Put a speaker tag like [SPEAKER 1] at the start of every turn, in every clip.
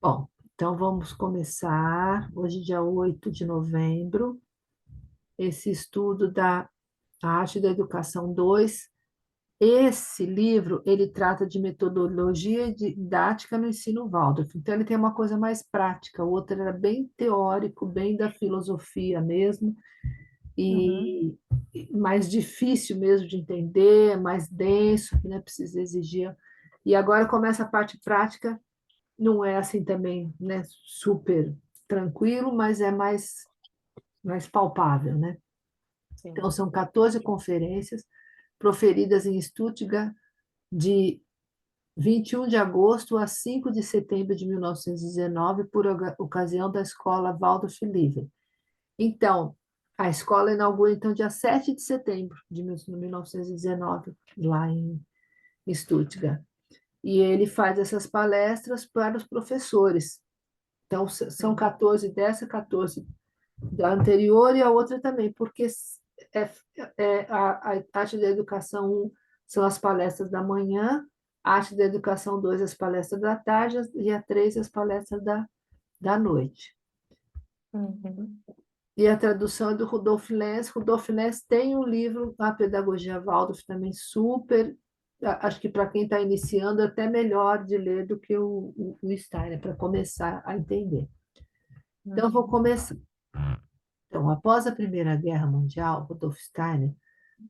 [SPEAKER 1] Bom, então vamos começar, hoje, dia 8 de novembro, esse estudo da Arte da Educação 2. Esse livro, ele trata de metodologia didática no ensino Waldorf. Então, ele tem uma coisa mais prática, o outro era bem teórico, bem da filosofia mesmo,
[SPEAKER 2] Uhum,
[SPEAKER 1] e mais difícil mesmo de entender, mais denso, né? Precisa exigir. E agora começa a parte prática, não é assim também, né, super tranquilo, mas é mais palpável, né? Então,
[SPEAKER 2] sim.
[SPEAKER 1] são 14 conferências proferidas em Stuttgart de 21 de agosto a 5 de setembro de 1919, por ocasião da escola Waldorf Livre. Então, a escola inaugura, então, dia 7 de setembro de 1919, lá em Stuttgart. E ele faz essas palestras para os professores. Então, são
[SPEAKER 2] Uhum.
[SPEAKER 1] 14 dessa, 14 da anterior e a outra também, porque é, a arte da educação 1 são as palestras da manhã, a arte da educação 2 as palestras da tarde, e a 3 as palestras da noite.
[SPEAKER 2] Uhum.
[SPEAKER 1] E a tradução é do Rudolf Lenz. Rudolf Lenz tem um livro, A Pedagogia Waldorf, também super, acho que para quem está iniciando, é até melhor de ler do que o Steiner, para começar a entender. Então, vou
[SPEAKER 2] Uhum.
[SPEAKER 1] começar. Então, após a Primeira Guerra Mundial, Rudolf Steiner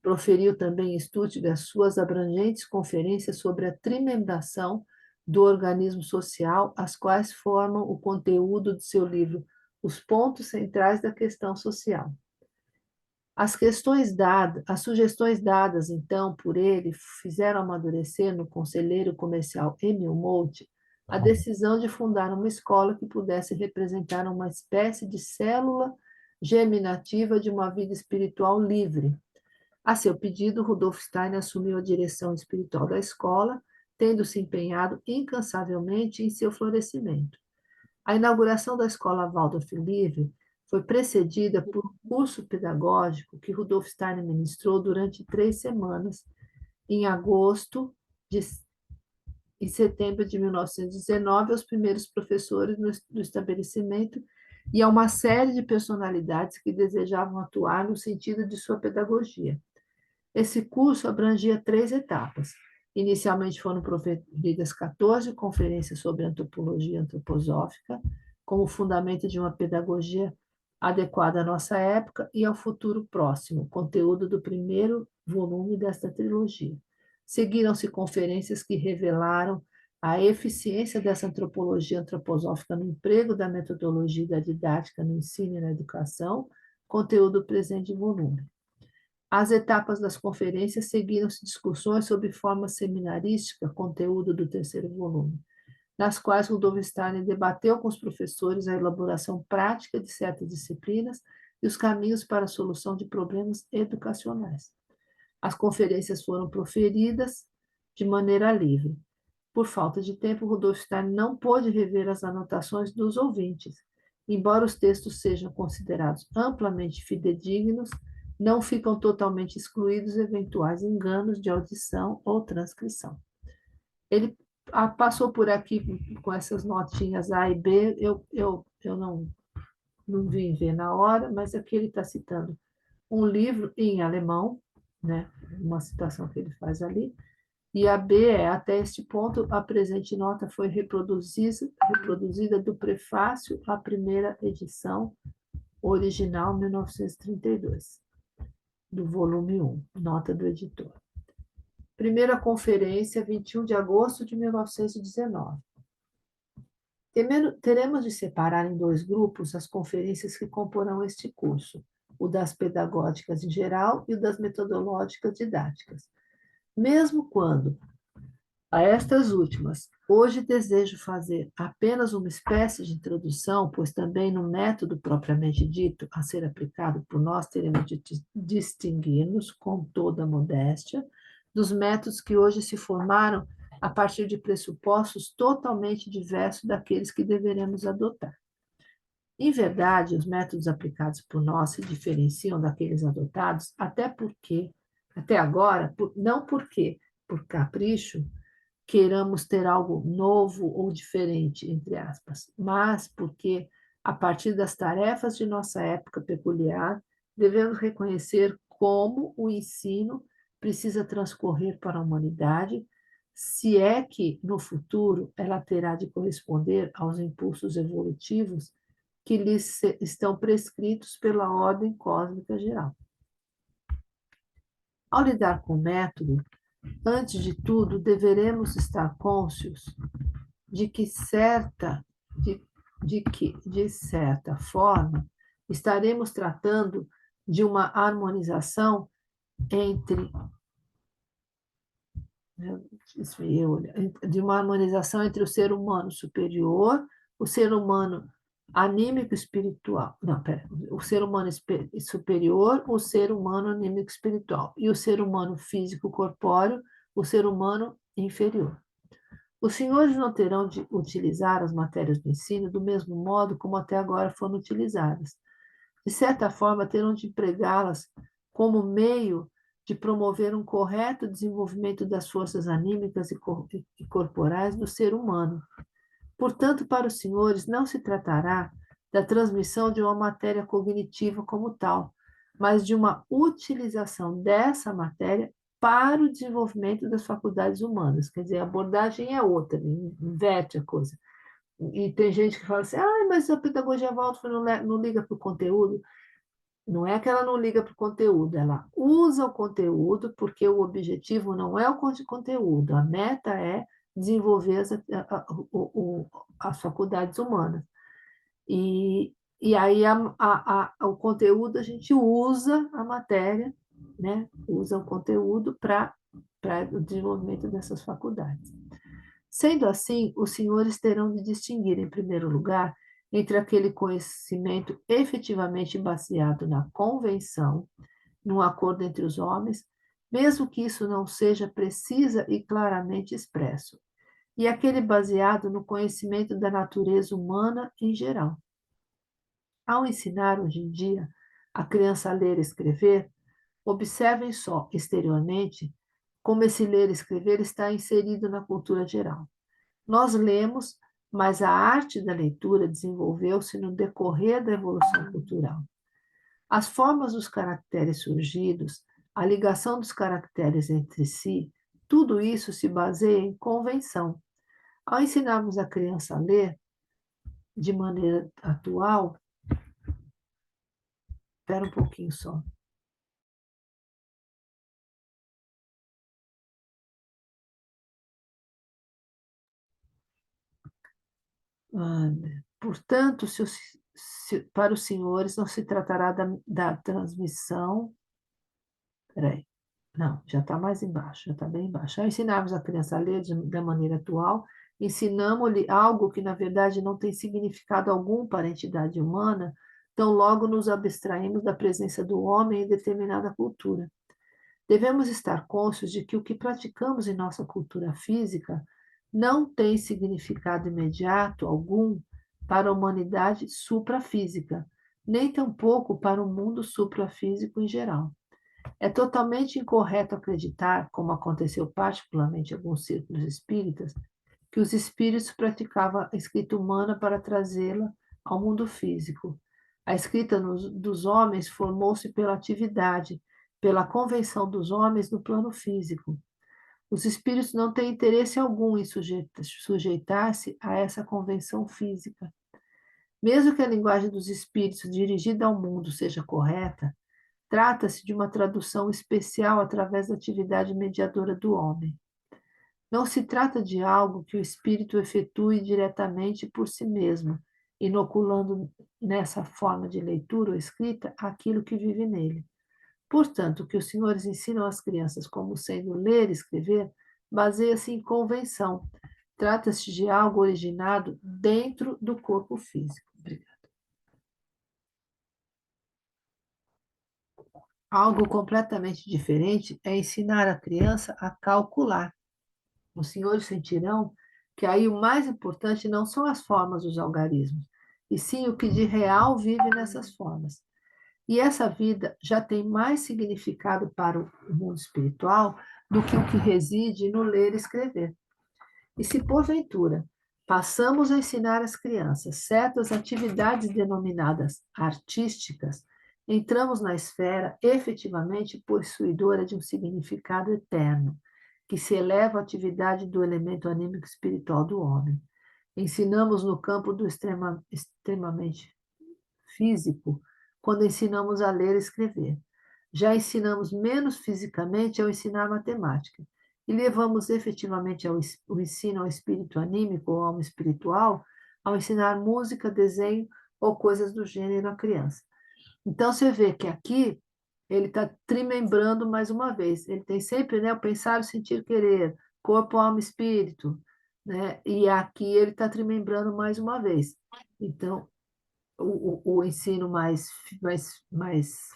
[SPEAKER 1] proferiu também em Stuttgart suas abrangentes conferências sobre a trimembração do organismo social, as quais formam o conteúdo de seu livro Os Pontos Centrais da Questão Social. As sugestões dadas então por ele fizeram amadurecer no conselheiro comercial Emil Moltke a decisão de fundar uma escola que pudesse representar uma espécie de célula germinativa de uma vida espiritual livre. A seu pedido, Rudolf Steiner assumiu a direção espiritual da escola, tendo se empenhado incansavelmente em seu florescimento. A inauguração da Escola Waldorf Livre foi precedida por um curso pedagógico que Rudolf Steiner ministrou durante 3 semanas, em agosto de, e setembro de 1919, aos primeiros professores do estabelecimento e a uma série de personalidades que desejavam atuar no sentido de sua pedagogia. Esse curso abrangia 3 etapas. Inicialmente foram proferidas 14 conferências sobre antropologia antroposófica, como fundamento de uma pedagogia adequada à nossa época e ao futuro próximo, conteúdo do primeiro volume desta trilogia. Seguiram-se conferências que revelaram a eficiência dessa antropologia antroposófica no emprego da metodologia da didática no ensino e na educação, conteúdo do presente volume. As etapas das conferências seguiram-se discussões sobre forma seminarística, conteúdo do terceiro volume, nas quais Rudolf Steiner debateu com os professores a elaboração prática de certas disciplinas e os caminhos para a solução de problemas educacionais. As conferências foram proferidas de maneira livre. Por falta de tempo, Rudolf Steiner não pôde rever as anotações dos ouvintes. Embora os textos sejam considerados amplamente fidedignos, não ficam totalmente excluídos eventuais enganos de audição ou transcrição. Ele passou por aqui com essas notinhas A e B, eu não vim ver na hora, mas aqui ele está citando um livro em alemão, né, uma citação que ele faz ali, e a B é, até este ponto, a presente nota foi reproduzida do prefácio à primeira edição, original 1932, do volume 1, nota do editor. Primeira conferência, 21 de agosto de 1919. Teremos de separar em 2 grupos as conferências que comporão este curso, o das pedagógicas em geral e o das metodológicas didáticas. Mesmo quando, a estas últimas, hoje desejo fazer apenas uma espécie de introdução, pois também no método propriamente dito a ser aplicado por nós teremos de distinguir-nos com toda a modéstia dos métodos que hoje se formaram a partir de pressupostos totalmente diversos daqueles que deveremos adotar. Em verdade, os métodos aplicados por nós se diferenciam daqueles adotados, até agora, não porque por capricho, queiramos ter algo novo ou diferente, entre aspas, mas porque, a partir das tarefas de nossa época peculiar, devemos reconhecer como o ensino precisa transcorrer para a humanidade, se é que, no futuro, ela terá de corresponder aos impulsos evolutivos que lhes estão prescritos pela ordem cósmica geral. Ao lidar com o método, antes de tudo, deveremos estar cônscios de que de certa forma, estaremos tratando de uma harmonização entre de uma harmonização entre o ser humano superior, o ser humano anímico espiritual, não, pera, o ser humano superior, o ser humano anímico espiritual e o ser humano físico corpóreo, o ser humano inferior. Os senhores não terão de utilizar as matérias do ensino do mesmo modo como até agora foram utilizadas. De certa forma, terão de empregá-las como meio de promover um correto desenvolvimento das forças anímicas e corporais do ser humano. Portanto, para os senhores, não se tratará da transmissão de uma matéria cognitiva como tal, mas de uma utilização dessa matéria para o desenvolvimento das faculdades humanas. Quer dizer, a abordagem é outra, inverte a coisa. E tem gente que fala assim, mas a pedagogia Waldorf não liga para o conteúdo. Não é que ela não liga para o conteúdo, ela usa o conteúdo porque o objetivo não é o conteúdo, a meta é desenvolver as faculdades humanas. E aí o conteúdo a gente usa a matéria, né? Usa o conteúdo para o desenvolvimento dessas faculdades. Sendo assim, os senhores terão de distinguir, em primeiro lugar, entre aquele conhecimento efetivamente baseado na convenção, num acordo entre os homens, mesmo que isso não seja precisa e claramente expresso, e aquele baseado no conhecimento da natureza humana em geral. Ao ensinar hoje em dia a criança a ler e escrever, observem só, exteriormente, como esse ler e escrever está inserido na cultura geral. Nós lemos, mas a arte da leitura desenvolveu-se no decorrer da evolução cultural. As formas dos caracteres surgidos, a ligação dos caracteres entre si, tudo isso se baseia em convenção. Ao ensinarmos a criança a ler de maneira atual, espera um pouquinho só. Portanto, para os senhores não se tratará da transmissão. Peraí. Não, já está mais embaixo, já está bem embaixo. Ao ensinarmos a criança a ler da maneira atual, ensinamos-lhe algo que, na verdade, não tem significado algum para a entidade humana, tão logo nos abstraímos da presença do homem em determinada cultura. Devemos estar conscientes de que o que praticamos em nossa cultura física não tem significado imediato algum para a humanidade suprafísica, nem tampouco para o mundo suprafísico em geral. É totalmente incorreto acreditar, como aconteceu particularmente em alguns círculos espíritas, que os espíritos praticavam a escrita humana para trazê-la ao mundo físico. A escrita dos homens formou-se pela atividade, pela convenção dos homens no plano físico. Os espíritos não têm interesse algum em sujeitar-se a essa convenção física. Mesmo que a linguagem dos espíritos dirigida ao mundo seja correta, trata-se de uma tradução especial através da atividade mediadora do homem. Não se trata de algo que o espírito efetue diretamente por si mesmo, inoculando nessa forma de leitura ou escrita aquilo que vive nele. Portanto, o que os senhores ensinam às crianças como sendo ler e escrever baseia-se em convenção. Trata-se de algo originado dentro do corpo físico. Obrigada. Algo completamente diferente é ensinar a criança a calcular. Os senhores sentirão que aí o mais importante não são as formas dos algarismos, e sim o que de real vive nessas formas. E essa vida já tem mais significado para o mundo espiritual do que o que reside no ler e escrever. E se porventura passamos a ensinar às crianças certas atividades denominadas artísticas, entramos na esfera efetivamente possuidora de um significado eterno, que se eleva à atividade do elemento anímico espiritual do homem. Ensinamos no campo do extremamente físico, quando ensinamos a ler e escrever. Já ensinamos menos fisicamente ao ensinar matemática. E levamos efetivamente o ensino ao espírito anímico ou alma espiritual ao ensinar música, desenho ou coisas do gênero à criança. Então, você vê que aqui ele está trimembrando mais uma vez. Ele tem sempre, né, o pensar, o sentir, querer, corpo, alma, espírito, né? E aqui ele está trimembrando mais uma vez. Então, o ensino mais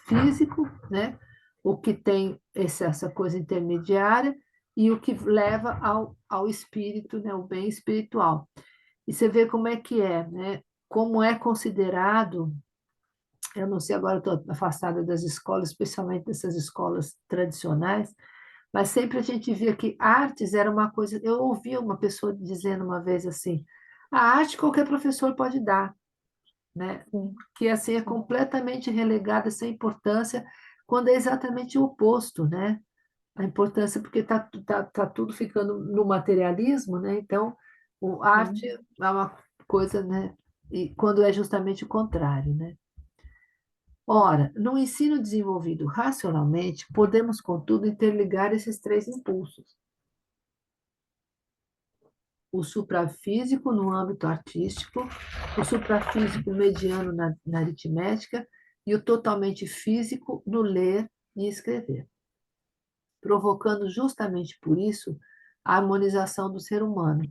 [SPEAKER 1] físico, né? O que tem essa coisa intermediária e o que leva ao espírito, né? O bem espiritual. E você vê como é que é, né? Como é considerado, eu não sei, agora estou afastada das escolas, especialmente dessas escolas tradicionais, mas sempre a gente via que artes era uma coisa. Eu ouvi uma pessoa dizendo uma vez assim: a arte qualquer professor pode dar, né?
[SPEAKER 2] Sim,
[SPEAKER 1] Que assim é
[SPEAKER 2] sim.
[SPEAKER 1] completamente relegada sem importância, quando é exatamente o oposto, né? A importância, porque tá tudo ficando no materialismo, né? Então, a arte
[SPEAKER 2] Sim.
[SPEAKER 1] é uma coisa, né? E quando é justamente o contrário, né? Ora, no ensino desenvolvido racionalmente, podemos, contudo, interligar esses três impulsos: o suprafísico no âmbito artístico, o suprafísico mediano na aritmética e o totalmente físico no ler e escrever, provocando justamente por isso a harmonização do ser humano.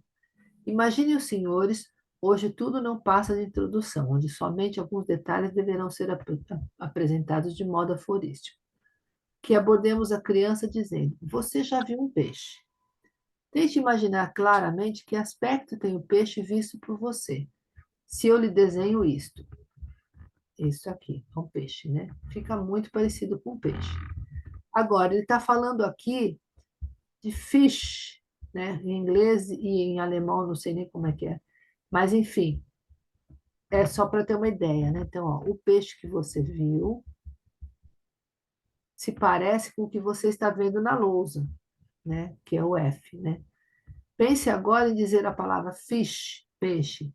[SPEAKER 1] Imaginem os senhores, hoje tudo não passa de introdução, onde somente alguns detalhes deverão ser apresentados de modo aforístico. Que abordemos a criança dizendo: você já viu um peixe? Tente imaginar claramente que aspecto tem o peixe visto por você. Se eu lhe desenho isto, isso aqui, é um peixe, né? Fica muito parecido com um peixe. Agora, ele está falando aqui de fish, né? Em inglês e em alemão, não sei nem como é que é. Mas, enfim, é só para ter uma ideia, né? Então, ó, o peixe que você viu se parece com o que você está vendo na lousa, né? Que é o F, né? Pense agora em dizer a palavra fish, peixe.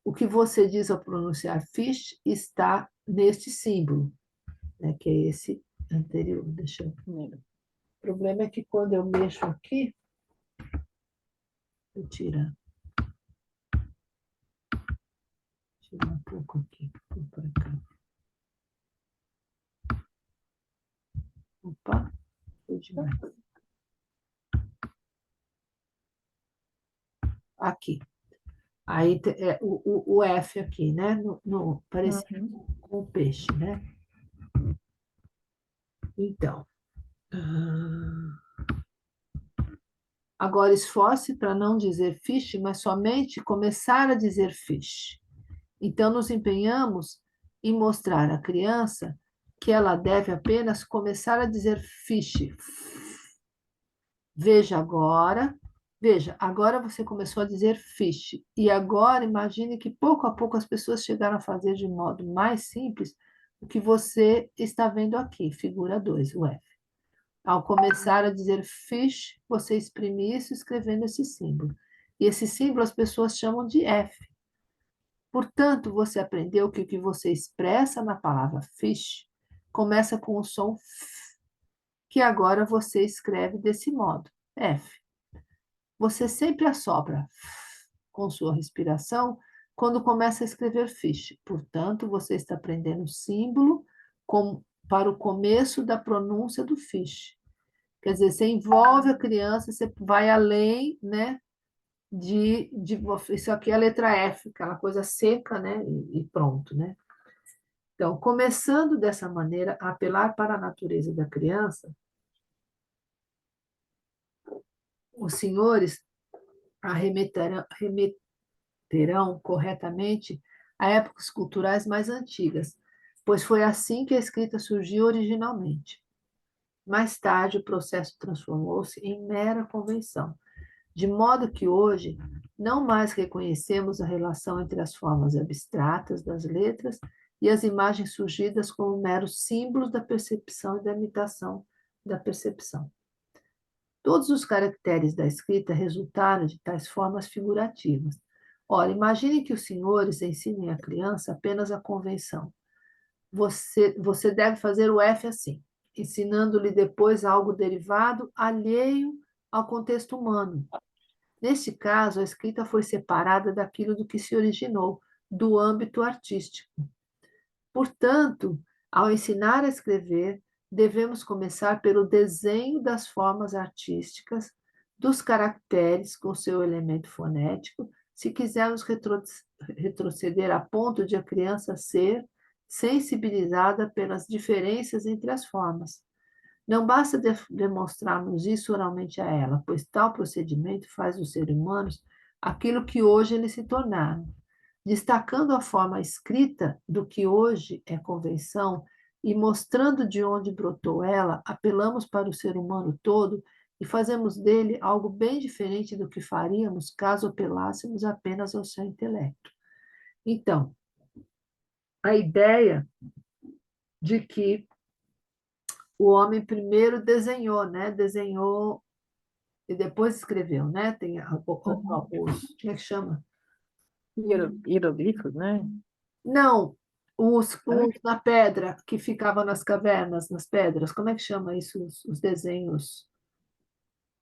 [SPEAKER 1] O que você diz ao pronunciar fish está neste símbolo, né, que é esse anterior. Deixa eu...
[SPEAKER 2] Primeiro.
[SPEAKER 1] O problema é que quando eu mexo aqui, eu tirar um pouco aqui, vou para cá. Opa, foi demais. Aqui. Aí é o F aqui, né? Parecido
[SPEAKER 2] Uhum.
[SPEAKER 1] com o peixe, né? Então. Agora esforce para não dizer fish, mas somente começar a dizer fish. Então, nos empenhamos em mostrar à criança que ela deve apenas começar a dizer fish. Veja agora, veja, agora você começou a dizer fish. E agora imagine que pouco a pouco as pessoas chegaram a fazer de modo mais simples o que você está vendo aqui, figura 2, o F. Ao começar a dizer fish, você exprime isso escrevendo esse símbolo. E esse símbolo as pessoas chamam de F. Portanto, você aprendeu que o que você expressa na palavra fish começa com o som F, que agora você escreve desse modo, F. Você sempre assopra F com sua respiração quando começa a escrever fish. Portanto, você está aprendendo o símbolo para o começo da pronúncia do fish. Quer dizer, você envolve a criança, você vai além, né, de isso aqui é a letra F, aquela coisa seca, né, e pronto, né? Então, começando dessa maneira, a apelar para a natureza da criança, os senhores remeterão corretamente a épocas culturais mais antigas, pois foi assim que a escrita surgiu originalmente. Mais tarde, o processo transformou-se em mera convenção. de modo que hoje não mais reconhecemos a relação entre as formas abstratas das letras e as imagens surgidas como meros símbolos da percepção e da imitação da percepção. Todos os caracteres da escrita resultaram de tais formas figurativas. Ora, imagine que os senhores ensinem à criança apenas a convenção. Você deve fazer o F assim, ensinando-lhe depois algo derivado alheio ao contexto humano. Neste caso, a escrita foi separada daquilo do que se originou, do âmbito artístico. Portanto, ao ensinar a escrever, devemos começar pelo desenho das formas artísticas, dos caracteres com seu elemento fonético, se quisermos retroceder a ponto de a criança ser sensibilizada pelas diferenças entre as formas. Não basta demonstrarmos isso oralmente a ela, pois tal procedimento faz dos seres humanos aquilo que hoje eles se tornaram. Destacando a forma escrita do que hoje é convenção e mostrando de onde brotou ela, apelamos para o ser humano todo e fazemos dele algo bem diferente do que faríamos caso apelássemos apenas ao seu intelecto. Então, a ideia de que o homem primeiro desenhou, né? Desenhou e depois escreveu, né? Tem os, como é que chama?
[SPEAKER 2] Hieroglifos, né?
[SPEAKER 1] Não,
[SPEAKER 2] Hã?
[SPEAKER 1] os na pedra que ficavam nas cavernas, nas pedras, como é que chama isso? Os desenhos.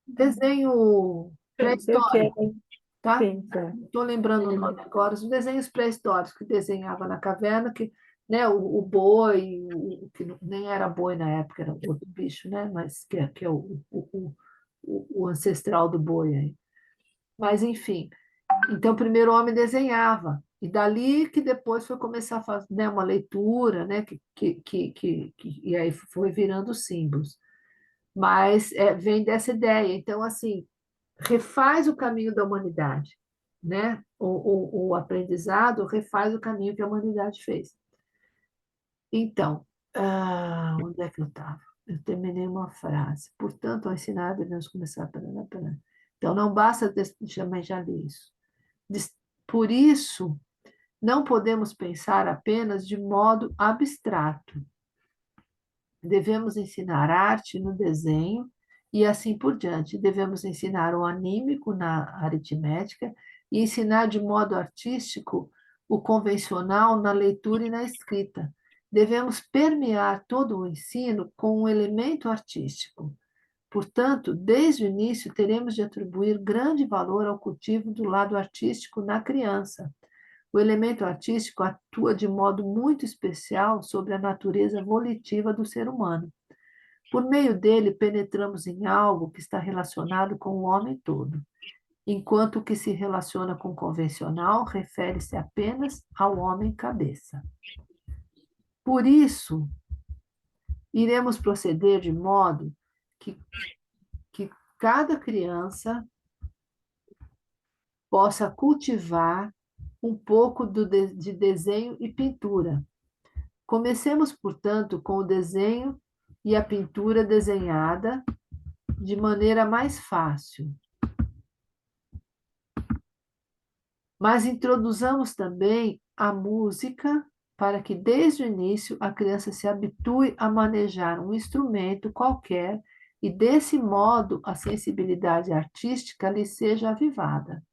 [SPEAKER 1] Desenho
[SPEAKER 2] Sei o que é.
[SPEAKER 1] pré-histórico, tá?
[SPEAKER 2] Sim, tá.
[SPEAKER 1] Estou lembrando o nome agora, os desenhos pré-históricos que desenhava na caverna, que, né, o boi, que nem era boi na época, era outro bicho, né? Mas que é o ancestral do boi aí. Mas, enfim, então primeiro o homem desenhava, e dali que depois foi começar a fazer, né, uma leitura, né, e aí foi virando símbolos. Mas vem dessa ideia. Então, assim, refaz o caminho da humanidade, né? O aprendizado refaz o caminho que a humanidade fez. Então, onde é que eu estava? Eu terminei uma frase. Portanto, ao ensinar, devemos começar. Então, não basta, também já li isso. Por isso, não podemos pensar apenas de modo abstrato. Devemos ensinar arte no desenho e assim por diante. Devemos ensinar o anímico na aritmética e ensinar de modo artístico o convencional na leitura e na escrita. Devemos permear todo o ensino com um elemento artístico. Portanto, desde o início, teremos de atribuir grande valor ao cultivo do lado artístico na criança. O elemento artístico atua de modo muito especial sobre a natureza volitiva do ser humano. Por meio dele, penetramos em algo que está relacionado com o homem todo, enquanto o que se relaciona com o convencional refere-se apenas ao homem cabeça. Por isso, iremos proceder de modo que, que cada criança possa cultivar um pouco de desenho e pintura. Comecemos, portanto, com o desenho e a pintura desenhada de maneira mais fácil. Mas introduzamos também a música para que, desde o início, a criança se habitue a manejar um instrumento qualquer e, desse modo, a sensibilidade artística lhe seja avivada.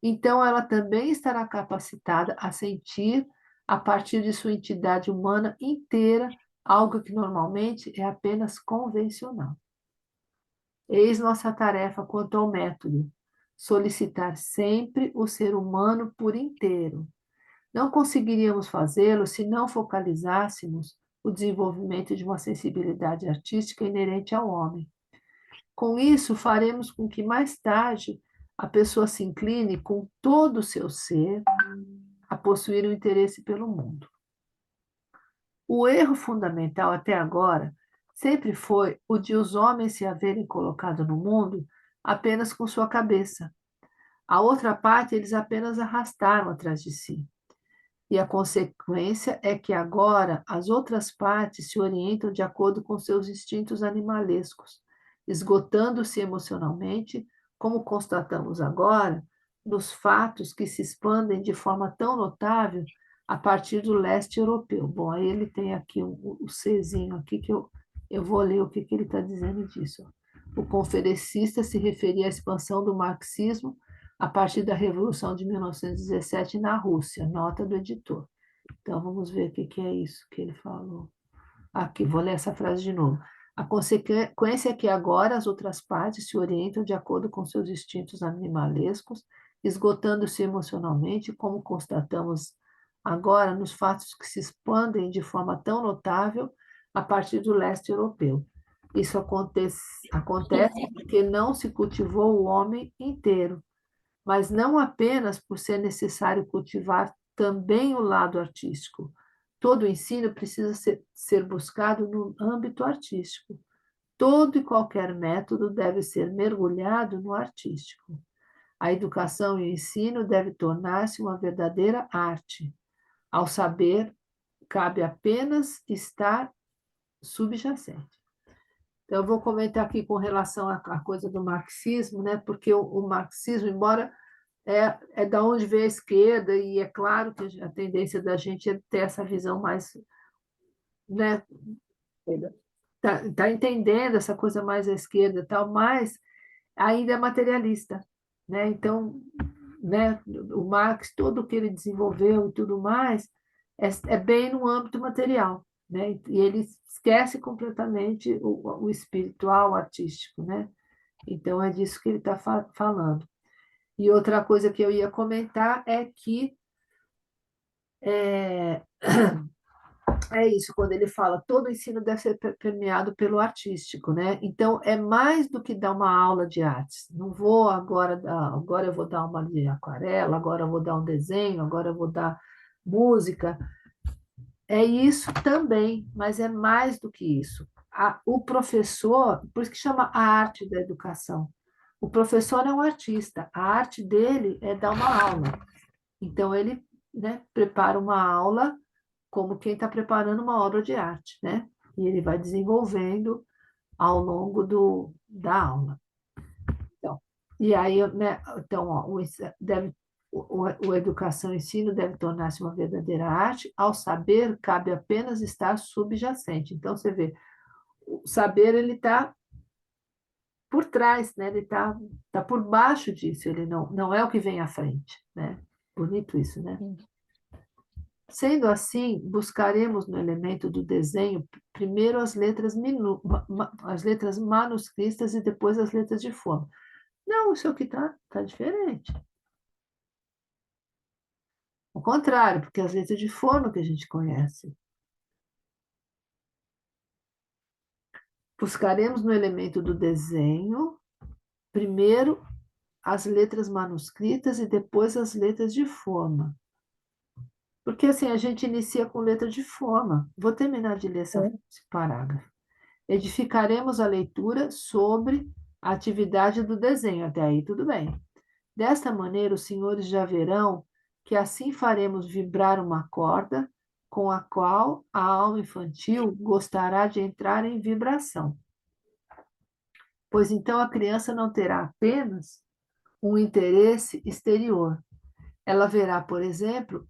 [SPEAKER 1] Então, ela também estará capacitada a sentir, a partir de sua entidade humana inteira, algo que normalmente é apenas convencional. Eis nossa tarefa quanto ao método: solicitar sempre o ser humano por inteiro. Não conseguiríamos fazê-lo se não focalizássemos o desenvolvimento de uma sensibilidade artística inerente ao homem. Com isso, faremos com que mais tarde a pessoa se incline com todo o seu ser a possuir um interesse pelo mundo. O erro fundamental até agora sempre foi o de os homens se haverem colocado no mundo apenas com sua cabeça. A outra parte eles apenas arrastaram atrás de si. E a consequência é que agora as outras partes se orientam de acordo com seus instintos animalescos, esgotando-se emocionalmente, como constatamos agora, nos fatos que se expandem de forma tão notável a partir do leste europeu. Bom, aí ele tem aqui o Czinho aqui que eu vou ler o que ele está dizendo disso. O conferencista se referia à expansão do marxismo a partir da Revolução de 1917 na Rússia, nota do editor. Então, vamos ver o que é isso que ele falou. Aqui, vou ler essa frase de novo. A consequência é que agora as outras partes se orientam de acordo com seus instintos animalescos, esgotando-se emocionalmente, como constatamos agora nos fatos que se expandem de forma tão notável a partir do leste europeu. Isso acontece porque não se cultivou o homem inteiro, mas não apenas por ser necessário cultivar também o lado artístico. Todo ensino precisa ser buscado no âmbito artístico. Todo e qualquer método deve ser mergulhado no artístico. A educação e o ensino devem tornar-se uma verdadeira arte. Ao saber, cabe apenas estar subjacente. Então, eu vou comentar aqui com relação à coisa do marxismo, né? Porque o marxismo, embora é da onde vem a esquerda, e é claro que a tendência da gente é ter essa visão mais, né, tá entendendo essa coisa mais à esquerda e tal, mas ainda é materialista, né? Então, né, o Marx, tudo o que ele desenvolveu e tudo mais, é bem no âmbito material, né? E ele esquece completamente o espiritual, o artístico, né? Então, é disso que ele está falando. E outra coisa que eu ia comentar é que é, é isso, quando ele fala, todo ensino deve ser permeado pelo artístico, né? Então, é mais do que dar uma aula de artes. Não vou agora eu vou dar uma de aquarela, agora eu vou dar um desenho, agora eu vou dar música. É isso também, mas é mais do que isso. O professor, por isso que chama a arte da educação. O professor é um artista, a arte dele é dar uma aula. Então, ele, né, prepara uma aula como quem está preparando uma obra de arte, né? E ele vai desenvolvendo ao longo da aula. Então, e aí, né, então, ó, o educação e ensino deve tornar-se uma verdadeira arte. Ao saber, cabe apenas estar subjacente. Então, você vê, o saber ele está por trás, né? Ele tá por baixo disso, ele não é o que vem à frente, né? Bonito isso, né? Sendo assim, buscaremos no elemento do desenho primeiro as letras manuscritas e depois as letras de forma. Não, isso aqui tá diferente. Ao contrário, porque as letras de forma que a gente conhece. Buscaremos no elemento do desenho primeiro as letras manuscritas e depois as letras de forma. Porque assim, a gente inicia com letra de forma. Vou terminar de ler esse parágrafo. Edificaremos a leitura sobre a atividade do desenho. Até aí, tudo bem. Desta maneira, os senhores já verão que assim faremos vibrar uma corda com a qual a alma infantil gostará de entrar em vibração. Pois então a criança não terá apenas um interesse exterior. Ela verá, por exemplo,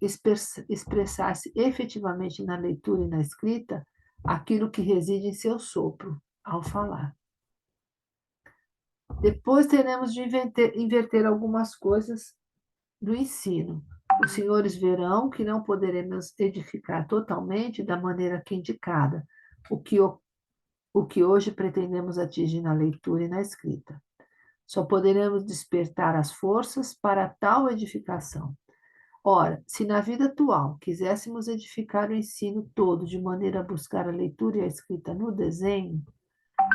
[SPEAKER 1] expressar-se efetivamente na leitura e na escrita aquilo que reside em seu sopro, ao falar. Depois teremos de inverter algumas coisas do ensino. Os senhores verão que não poderemos edificar totalmente da maneira aqui indicada, o que hoje pretendemos atingir na leitura e na escrita. Só poderemos despertar as forças para tal edificação. Ora, se na vida atual quiséssemos edificar o ensino todo de maneira a buscar a leitura e a escrita no desenho,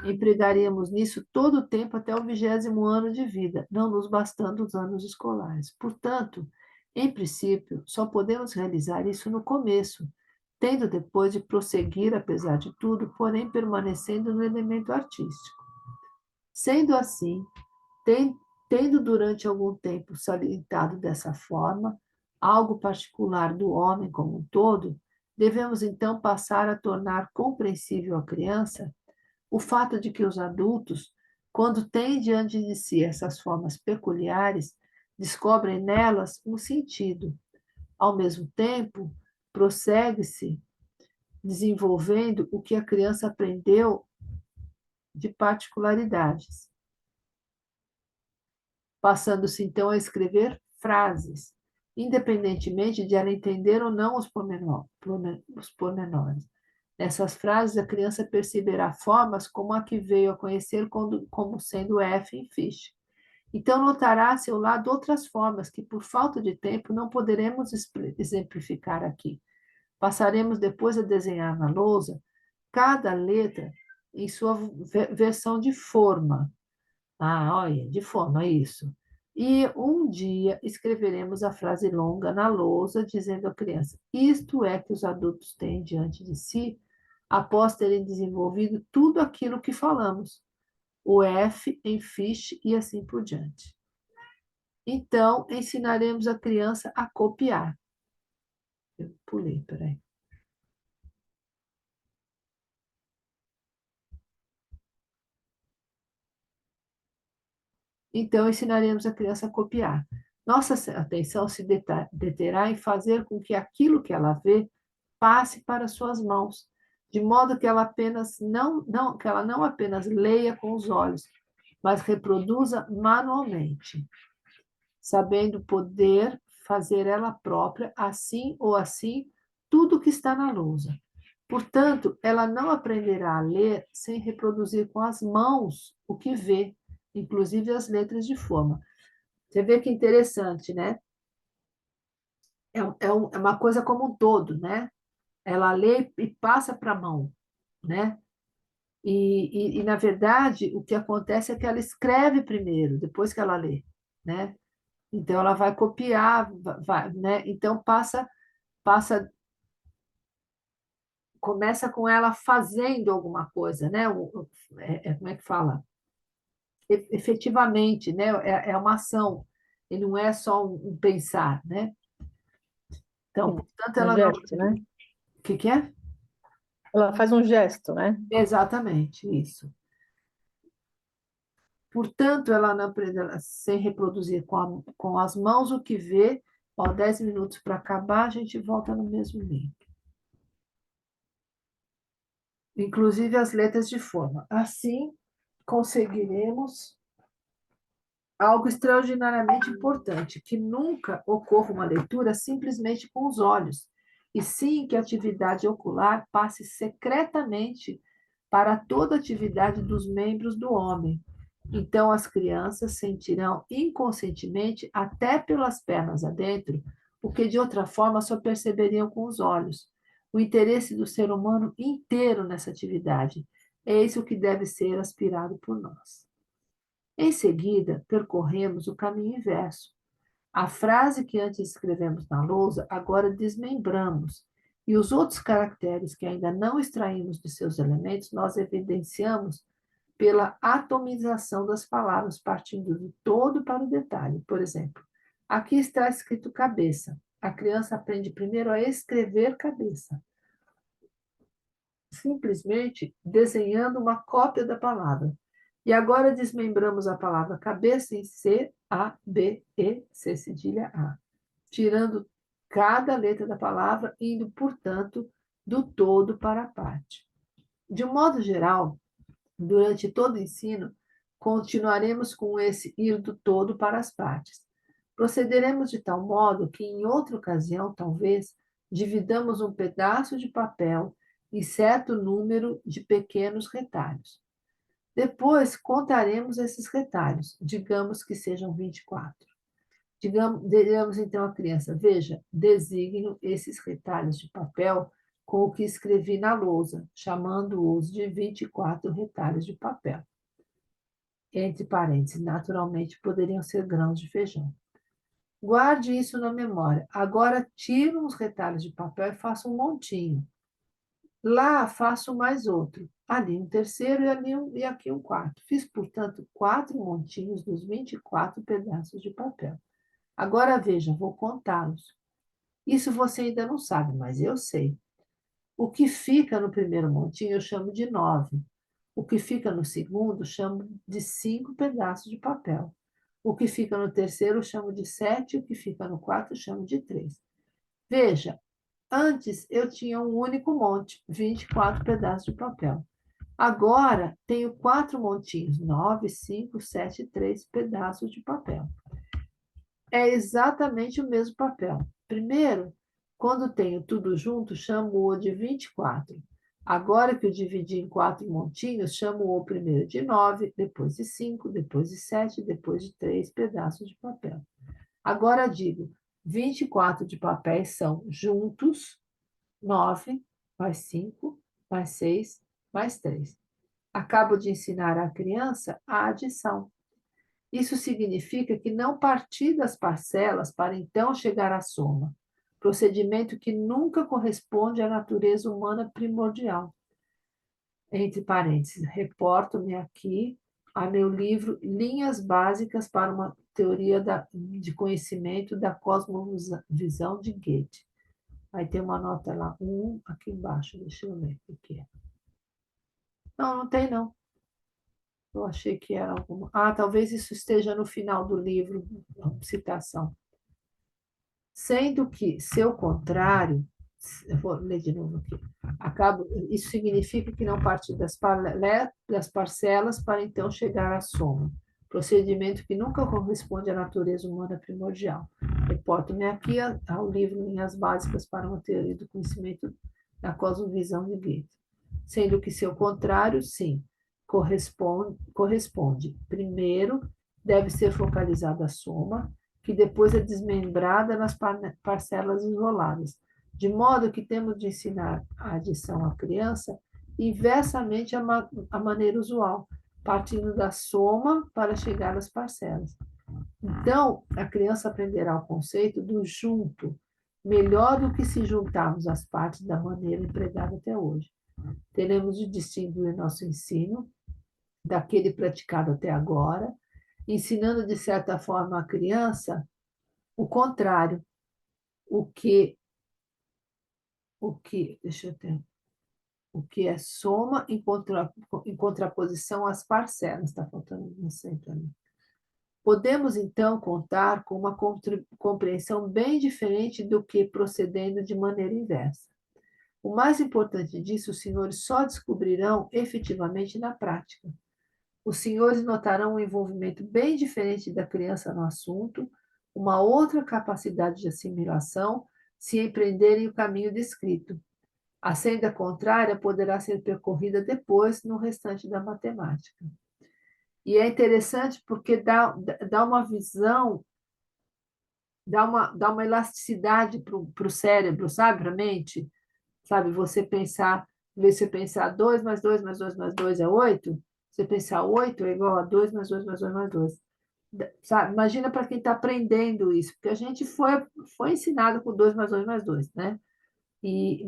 [SPEAKER 1] empregaríamos nisso todo o tempo até o 20º ano de vida, não nos bastando os anos escolares. Portanto, em princípio, só podemos realizar isso no começo, tendo depois de prosseguir, apesar de tudo, porém permanecendo no elemento artístico. Sendo assim, tendo durante algum tempo salientado dessa forma algo particular do homem como um todo, devemos então passar a tornar compreensível à criança o fato de que os adultos, Quando têm diante de si essas formas peculiares, descobrem nelas um sentido. Ao mesmo tempo, prossegue-se desenvolvendo o que a criança aprendeu de particularidades, passando-se então a escrever frases, independentemente de ela entender ou não os pormenores. Nessas frases, a criança perceberá formas como a que veio a conhecer como sendo F em Fish. Então, notará a seu lado outras formas que, por falta de tempo, não poderemos exemplificar aqui. Passaremos depois a desenhar na lousa cada letra em sua versão de forma. Ah, olha, de forma, isso. E um dia escreveremos a frase longa na lousa, dizendo à criança: isto é que os adultos têm diante de si, após terem desenvolvido tudo aquilo que falamos. O F em fish e assim por diante. Então, ensinaremos a criança a copiar. Eu pulei, peraí. Então, ensinaremos a criança a copiar. Nossa atenção se deterá em fazer com que aquilo que ela vê passe para suas mãos, de modo que ela que ela não apenas leia com os olhos, mas reproduza manualmente, sabendo poder fazer ela própria, assim ou assim, tudo o que está na lousa. Portanto, ela não aprenderá a ler sem reproduzir com as mãos o que vê, inclusive as letras de forma. Você vê que interessante, né? É uma coisa como um todo, né? Ela lê e passa para a mão, né? Na verdade, o que acontece é que ela escreve primeiro, depois que ela lê, né? Então, ela vai copiar, né? Então, passa, começa com ela fazendo alguma coisa, né? Como é que fala? Efetivamente, né? É uma ação, e não é só um pensar, né? Então,
[SPEAKER 2] Sim,
[SPEAKER 1] portanto,
[SPEAKER 2] um
[SPEAKER 1] ela não.
[SPEAKER 2] gesto, né?
[SPEAKER 1] O que que é?
[SPEAKER 2] Ela faz um gesto, né?
[SPEAKER 1] Exatamente, isso. Portanto, ela não aprende sem reproduzir com as mãos o que vê. Ó, 10 minutos para acabar, a gente volta no mesmo link. Inclusive as letras de forma. Assim, conseguiremos algo extraordinariamente importante, que nunca ocorra uma leitura simplesmente com os olhos, e sim que a atividade ocular passe secretamente para toda a atividade dos membros do homem. Então, as crianças sentirão inconscientemente, até pelas pernas adentro, o que de outra forma só perceberiam com os olhos. O interesse do ser humano inteiro nessa atividade. É isso que deve ser aspirado por nós. Em seguida, percorremos o caminho inverso. A frase que antes escrevemos na lousa, agora desmembramos, e os outros caracteres que ainda não extraímos de seus elementos, nós evidenciamos pela atomização das palavras, partindo do todo para o detalhe. Por exemplo, aqui está escrito cabeça. A criança aprende primeiro a escrever cabeça, simplesmente desenhando uma cópia da palavra. E agora desmembramos a palavra cabeça em C, A, B, E, C cedilha A, tirando cada letra da palavra, indo, portanto, do todo para a parte. De um modo geral, durante todo o ensino, continuaremos com esse ir do todo para as partes. Procederemos de tal modo que, em outra ocasião, talvez, dividamos um pedaço de papel em certo número de pequenos retalhos. Depois, contaremos esses retalhos, digamos que sejam 24. Diremos então à criança: veja, designo esses retalhos de papel com o que escrevi na lousa, chamando-os de 24 retalhos de papel. Entre parênteses, naturalmente poderiam ser grãos de feijão. Guarde isso na memória. Agora tiro uns retalhos de papel e faço um montinho. Lá faço mais outro. Ali um terceiro e aqui um quarto. Fiz, portanto, 4 montinhos dos 24 pedaços de papel. Agora veja, vou contá-los. Isso você ainda não sabe, mas eu sei. O que fica no primeiro montinho eu chamo de 9. O que fica no segundo chamo de 5 pedaços de papel. O que fica no terceiro chamo de 7, o que fica no quarto chamo de 3. Veja, antes eu tinha um único monte, 24 pedaços de papel. Agora tenho 4 montinhos, 9, 5, 7, 3 pedaços de papel. É exatamente o mesmo papel. Primeiro, quando tenho tudo junto, chamo-o de 24. Agora que eu dividi em 4 montinhos, chamo-o primeiro de 9, depois de 5, depois de 7, depois de 3 pedaços de papel. Agora digo, 24 de papéis são juntos 9 mais 5 mais 6 mais 3. Acabo de ensinar à criança a adição. Isso significa que não partir das parcelas para então chegar à soma, procedimento que nunca corresponde à natureza humana primordial. Entre parênteses, reporto-me aqui a meu livro Linhas Básicas para uma Teoria de Conhecimento da Cosmovisão de Goethe. Aí tem uma nota lá, aqui embaixo, deixa eu ver o que é. Não, não tem não. Eu achei que era alguma. Ah, talvez isso esteja no final do livro, a citação. Sendo que, seu contrário, eu vou ler de novo aqui. Isso significa que não parte das parcelas para então chegar à soma, procedimento que nunca corresponde à natureza humana primordial. Reporto-me aqui ao livro Linhas Básicas para uma Teoria do Conhecimento da Cosmovisão de Goethe. Sendo que seu contrário, sim, corresponde. Primeiro, deve ser focalizada a soma, que depois é desmembrada nas parcelas isoladas, de modo que temos de ensinar a adição à criança inversamente à maneira usual, partindo da soma para chegar às parcelas. Então, a criança aprenderá o conceito do junto, melhor do que se juntarmos as partes da maneira empregada até hoje. Teremos de distinguir nosso ensino daquele praticado até agora, ensinando, de certa forma, à criança o contrário, deixa eu ter, o que é soma em contraposição às parcelas, está faltando um acento ali. Podemos, então, contar com uma compreensão bem diferente do que procedendo de maneira inversa. O mais importante disso, os senhores só descobrirão efetivamente na prática. Os senhores notarão um envolvimento bem diferente da criança no assunto, uma outra capacidade de assimilação, se empreenderem o caminho descrito. A senda contrária poderá ser percorrida depois no restante da matemática. E é interessante porque dá uma visão, dá uma elasticidade para o cérebro, sabe, para a mente. Sabe, você pensar 2 mais 2 mais 2 mais 2 é 8, você pensar 8 é igual a 2 mais 2 mais 2 mais 2. Sabe? Imagina para quem está aprendendo isso, porque a gente foi ensinado com 2 mais 2 mais 2, né?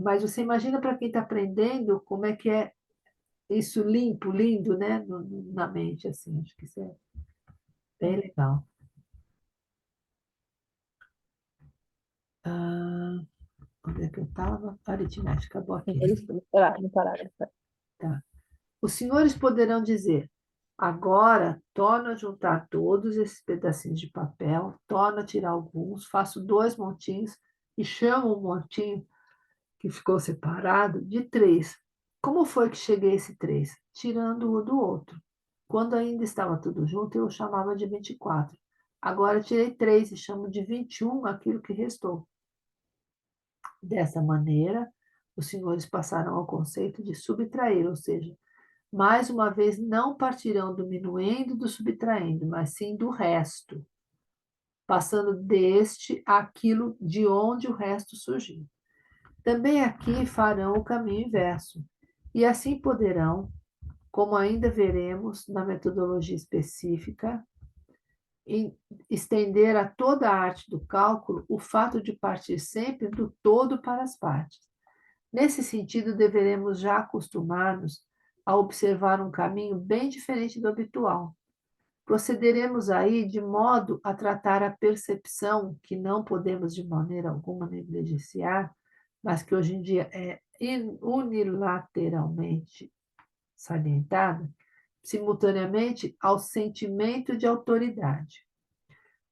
[SPEAKER 1] Mas você imagina para quem está aprendendo como é que é isso limpo, lindo, né? Na mente, assim, acho que isso é bem legal. Onde é que eu estava? Aritmética, acabou aqui.
[SPEAKER 2] No parágrafo.
[SPEAKER 1] Tá. Os senhores poderão dizer: agora torno a juntar todos esses pedacinhos de papel, torno a tirar alguns, faço 2 montinhos e chamo o montinho que ficou separado de 3. Como foi que cheguei a esse 3? Tirando um do outro. Quando ainda estava tudo junto, eu o chamava de 24. Agora tirei 3 e chamo de 21 aquilo que restou. Dessa maneira, os senhores passarão ao conceito de subtrair, ou seja, mais uma vez, não partirão do minuendo do subtraindo, mas sim do resto, passando deste àquilo de onde o resto surgiu. Também aqui farão o caminho inverso, e assim poderão, como ainda veremos na metodologia específica, estender a toda a arte do cálculo o fato de partir sempre do todo para as partes. Nesse sentido, deveremos já acostumar-nos a observar um caminho bem diferente do habitual. Procederemos aí de modo a tratar a percepção, que não podemos de maneira alguma negligenciar, mas que hoje em dia é unilateralmente salientada, simultaneamente ao sentimento de autoridade.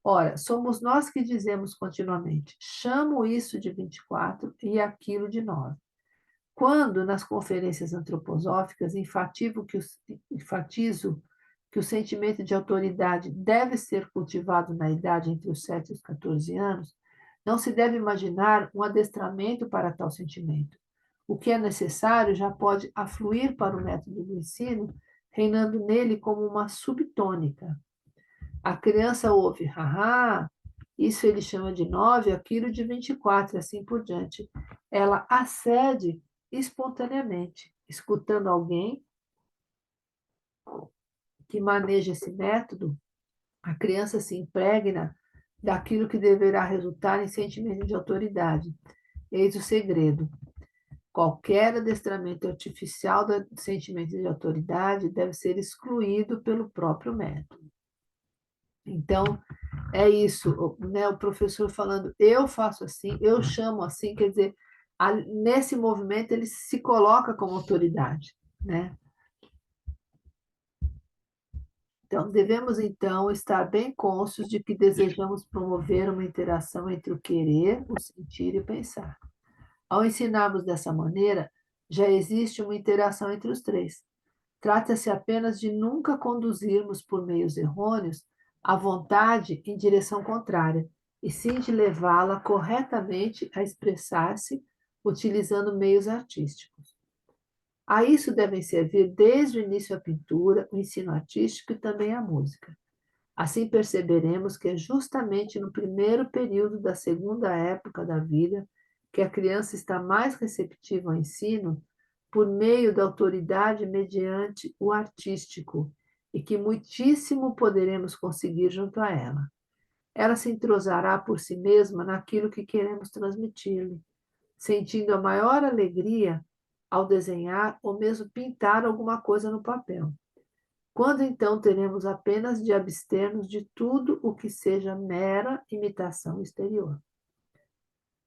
[SPEAKER 1] Ora, somos nós que dizemos continuamente: chamo isso de 24 e aquilo de 9. Quando, nas conferências antroposóficas, enfatizo que o sentimento de autoridade deve ser cultivado na idade entre os 7 e os 14 anos, não se deve imaginar um adestramento para tal sentimento. O que é necessário já pode afluir para o método do ensino, reinando nele como uma subtônica. A criança ouve, haha, isso ele chama de 9, aquilo de 24, e assim por diante. Ela acede espontaneamente, escutando alguém que maneja esse método, a criança se impregna daquilo que deverá resultar em sentimento de autoridade. Eis o segredo. Qualquer adestramento artificial do sentimento de autoridade deve ser excluído pelo próprio método. Então, é isso, né? O professor falando, eu faço assim, eu chamo assim, quer dizer, nesse movimento ele se coloca como autoridade, né? Então, devemos, então, estar bem conscientes de que desejamos promover uma interação entre o querer, o sentir e o pensar. Ao ensinarmos dessa maneira, já existe uma interação entre os três. Trata-se apenas de nunca conduzirmos por meios errôneos a vontade em direção contrária, e sim de levá-la corretamente a expressar-se utilizando meios artísticos. A isso devem servir desde o início a pintura, o ensino artístico e também a música. Assim perceberemos que é justamente no primeiro período da segunda época da vida que a criança está mais receptiva ao ensino por meio da autoridade mediante o artístico e que muitíssimo poderemos conseguir junto a ela. Ela se entrosará por si mesma naquilo que queremos transmitir-lhe, sentindo a maior alegria ao desenhar ou mesmo pintar alguma coisa no papel. Quando então teremos apenas de abster-nos de tudo o que seja mera imitação exterior.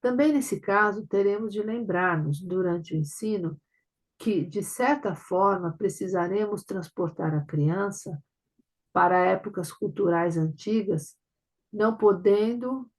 [SPEAKER 1] Também nesse caso, teremos de lembrar-nos, durante o ensino, que, de certa forma, precisaremos transportar a criança para épocas culturais antigas, não podendo